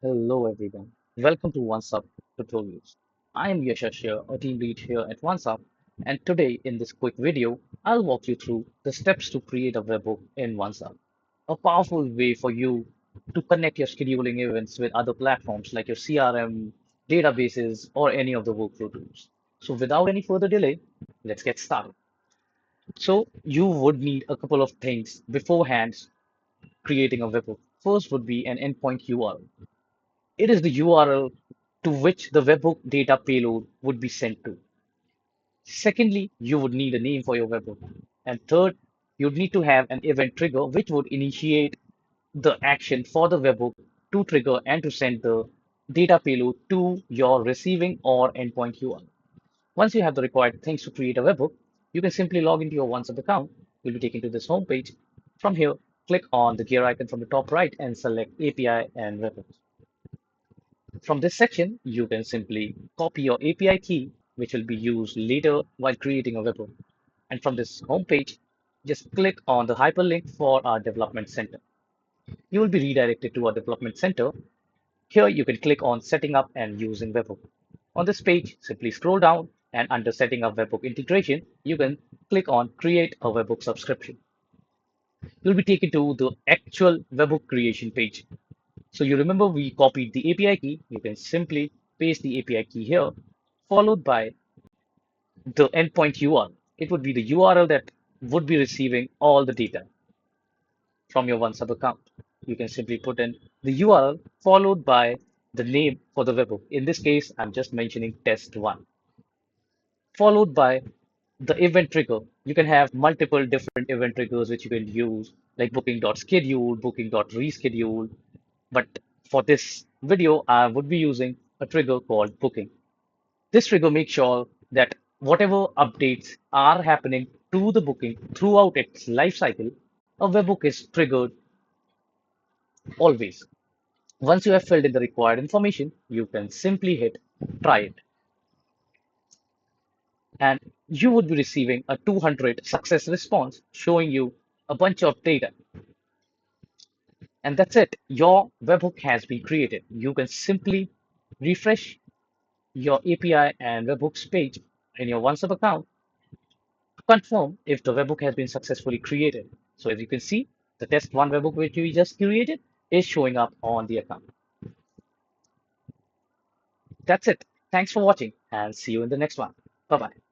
Hello everyone. Welcome to OnceHub tutorials. I am Yashash here, a team lead here at OnceHub, and today in this quick video, I'll walk you through the steps to create a webhook in OnceHub. A powerful way for you to connect your scheduling events with other platforms like your CRM, databases, or any of the workflow tools. So without any further delay, let's get started. So you would need a couple of things beforehand creating a webhook. First would be an endpoint URL. It is the URL to which the webhook data payload would be sent to. Secondly, you would need a name for your webhook. And third, you'd need to have an event trigger which would initiate the action for the webhook to trigger and to send the data payload to your receiving or endpoint URL. Once you have the required things to create a webhook, you can simply log into your OnceHub account. You'll be taken to this home page. From here, click on the gear icon from the top right and select API and webhooks. From this section, you can simply copy your API key, which will be used later while creating a webhook. And from this home page, just click on the hyperlink for our development center. You will be redirected to our development center. Here you can click on setting up and using webhook. On this page, simply scroll down and under setting up webhook integration, you can click on create a webhook subscription. You'll be taken to the actual webhook creation page. So you remember we copied the API key. You can simply paste the API key here, followed by the endpoint URL. It would be the URL that would be receiving all the data from your OnceHub account. You can simply put in the URL followed by the name for the webhook. In this case, I'm just mentioning test1, followed by the event trigger. You can have multiple different event triggers which you can use, like booking.schedule, booking.reschedule. But for this video, I would be using a trigger called booking. This trigger makes sure that whatever updates are happening to the booking throughout its life cycle, a webhook is triggered always. Once you have filled in the required information, you can simply hit try it. And you would be receiving a 200 success response showing you a bunch of data. And that's it. Your webhook has been created. You can simply refresh your API and webhooks page in your OnceHub account to confirm if the webhook has been successfully created. So as you can see, the test one webhook which we just created is showing up on the account. That's it. Thanks for watching and see you in the next one. Bye bye.